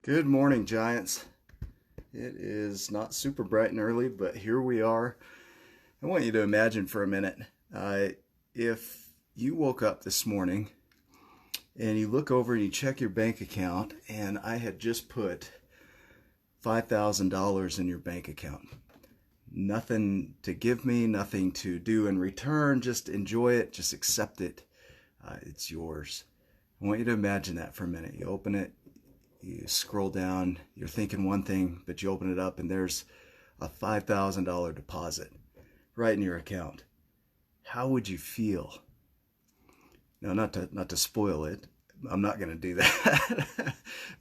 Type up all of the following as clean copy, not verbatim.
Good morning, Giants. It is not super bright and early, but here we are. I want you to imagine for a minute if you woke up this morning and you look over and you check your bank account, and I had just put $5,000 in your bank account. Nothing to give me, nothing to do in return, just enjoy it, just accept it. It's yours. I want you to imagine that for a minute. You open it, you scroll down, you're thinking one thing, but you open it up and there's a $5,000 deposit right in your account. How would you feel? Now, not to spoil it, I'm not going to do that.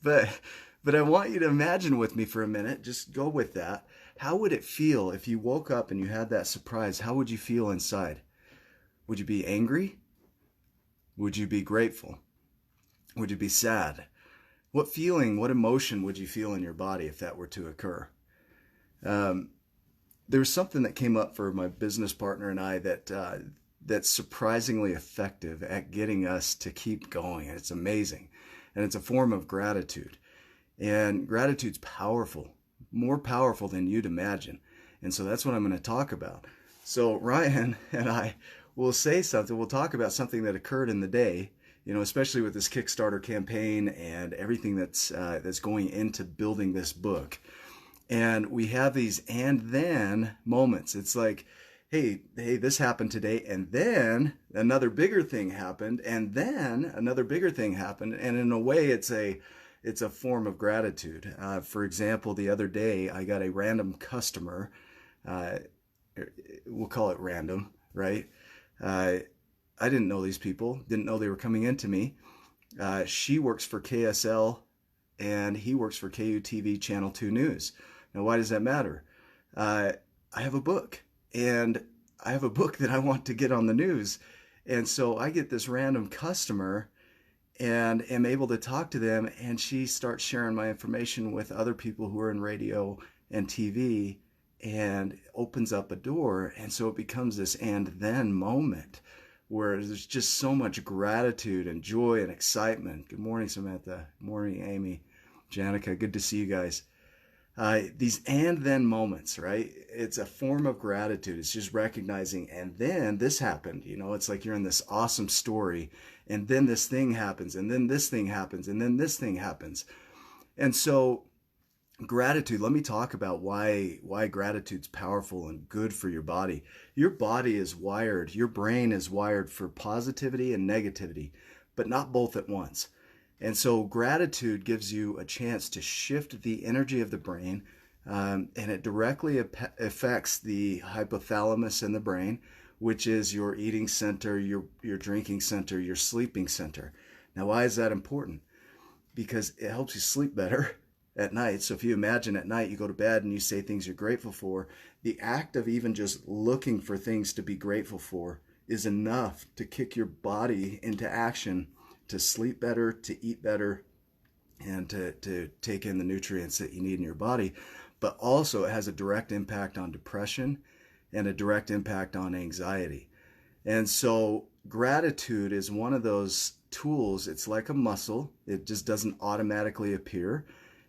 but I want you to imagine with me for a minute. Just go with that. How would it feel if you woke up and you had that surprise? How would you feel inside? Would you be angry? Would you be grateful? Would you be sad? What feeling, what emotion would you feel in your body if that were to occur? There was something that came up for my business partner and I that's surprisingly effective at getting us to keep going. It's amazing. And it's a form of gratitude. And gratitude's powerful, more powerful than you'd imagine. And so that's what I'm going to talk about. So Ryan and I will say something, we'll talk about something that occurred in the day, especially with this Kickstarter campaign and everything that's going into building this book. And we have these and then moments. It's like, hey, this happened today, and then another bigger thing happened, and then another bigger thing happened. And in a way, it's a form of gratitude. For example, the other day, I got a random customer. We'll call it random, right? I didn't know these people, didn't know they were coming into me. She works for KSL and he works for KUTV Channel 2 News. Now, why does that matter? I have a book, and I have a book that I want to get on the news. And so I get this random customer and am able to talk to them, and she starts sharing my information with other people who are in radio and TV and opens up a door. And so it becomes this and then moment where there's just so much gratitude and joy and excitement. Good morning, Samantha. Good morning, Amy, Janica. Good to see you guys. These and then moments, right? It's a form of gratitude. It's just recognizing, and then this happened. It's like you're in this awesome story, and then this thing happens, and then this thing happens, and then this thing happens. And so gratitude, let me talk about why gratitude's powerful and good for your body. Your body is wired, your brain is wired for positivity and negativity, but not both at once. And so gratitude gives you a chance to shift the energy of the brain, and it directly affects the hypothalamus in the brain, which is your eating center, your drinking center, your sleeping center. Now, why is that important? Because it helps you sleep better at night. So if you imagine at night you go to bed and you say things you're grateful for, the act of even just looking for things to be grateful for is enough to kick your body into action to sleep better, to eat better, and to take in the nutrients that you need in your body. But also it has a direct impact on depression and a direct impact on anxiety. And so gratitude is one of those tools. It's like a muscle. It just doesn't automatically appear.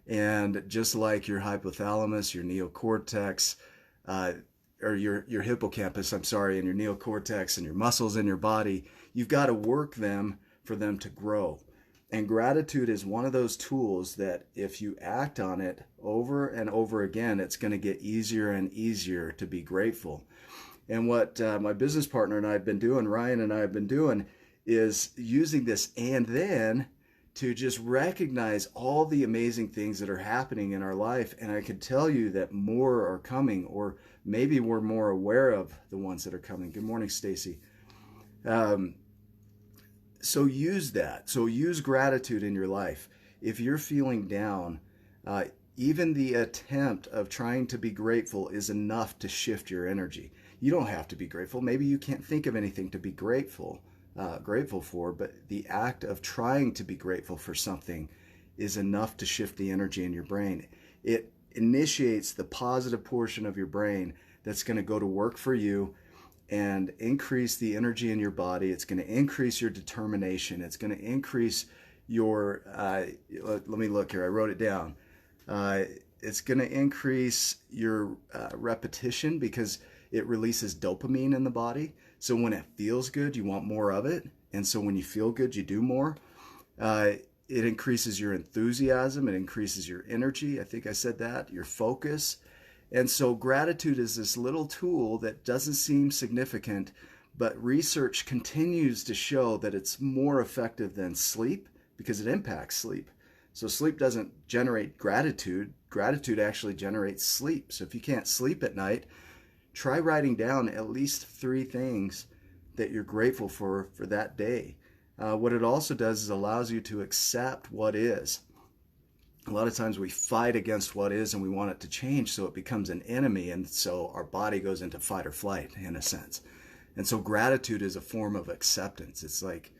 And just like your hypothalamus, your neocortex, or your hippocampus, and your neocortex and your muscles in your body, you've got to work them for them to grow. And gratitude is one of those tools that if you act on it over and over again, it's going to get easier and easier to be grateful. And what my business partner and I have been doing, Ryan and I have been doing, is using this and then to just recognize all the amazing things that are happening in our life. And I can tell you that more are coming, or maybe we're more aware of the ones that are coming. Good morning, Stacy. So use that. So use gratitude in your life. If you're feeling down, even the attempt of trying to be grateful is enough to shift your energy. You don't have to be grateful. Maybe you can't think of anything to be grateful for, but the act of trying to be grateful for something is enough to shift the energy in your brain. It initiates the positive portion of your brain that's going to go to work for you and increase the energy in your body. It's going to increase your determination. It's going to increase your, let me look here, I wrote it down. Uh, it's going to increase your repetition because it releases dopamine in the body. So when it feels good, you want more of it. And so when you feel good, you do more. Uh, it increases your enthusiasm. It increases your energy. I think I said that, your focus. And so gratitude is this little tool that doesn't seem significant, but research continues to show that it's more effective than sleep because it impacts sleep. So sleep doesn't generate gratitude. Gratitude actually generates sleep. So if you can't sleep at night, try writing down at least 3 things that you're grateful for that day. What it also does is allows you to accept what is. A lot of times we fight against what is and we want it to change, so it becomes an enemy, and so our body goes into fight or flight in a sense. And so gratitude is a form of acceptance. It's like,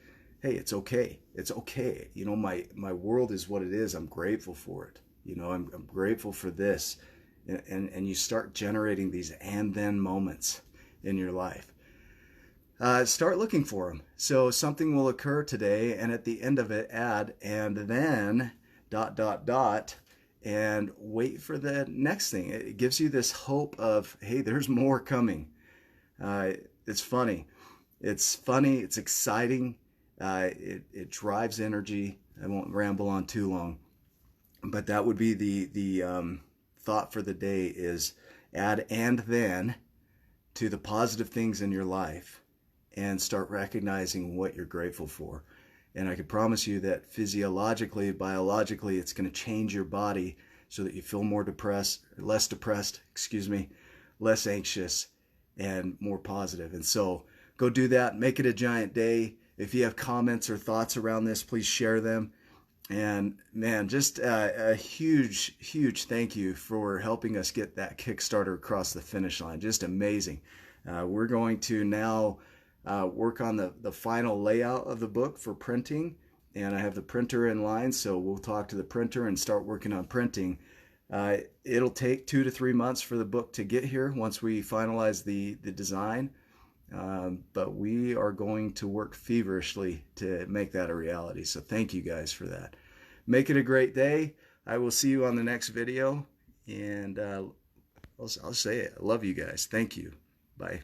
hey, it's okay. It's okay. You know, my world is what it is. I'm grateful for it. You know, I'm grateful for this. And you start generating these and then moments in your life. Start looking for them. So something will occur today, and at the end of it, add and then ... and wait for the next thing. It gives you this hope of, hey, there's more coming. It's funny. It's exciting. It drives energy. I won't ramble on too long, but that would be the thought for the day is add and then to the positive things in your life and start recognizing what you're grateful for. And I can promise you that physiologically, biologically, it's going to change your body so that you feel less depressed, less anxious, and more positive. And so go do that. Make it a giant day. If you have comments or thoughts around this, please share them. And man, just a huge, huge thank you for helping us get that Kickstarter across the finish line. Just amazing. We're going to now work on the final layout of the book for printing, and I have the printer in line, so we'll talk to the printer and start working on printing. It'll take 2 to 3 months for the book to get here once we finalize the design, but we are going to work feverishly to make that a reality. So thank you guys for that. Make it a great day. I will see you on the next video, and I'll say it. I love you guys. Thank you. Bye.